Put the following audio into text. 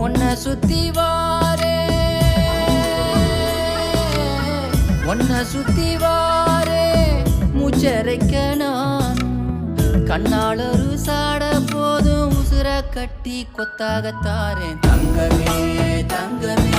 உன்னை சுத்தி வாரே உன்னை சுத்தி வாரே மூச்சரைக்க நான் கண்ணால் ஒரு சாட போதும் உசுர கட்டி கொத்தாகத்தாரேன் தங்கமே தங்கமே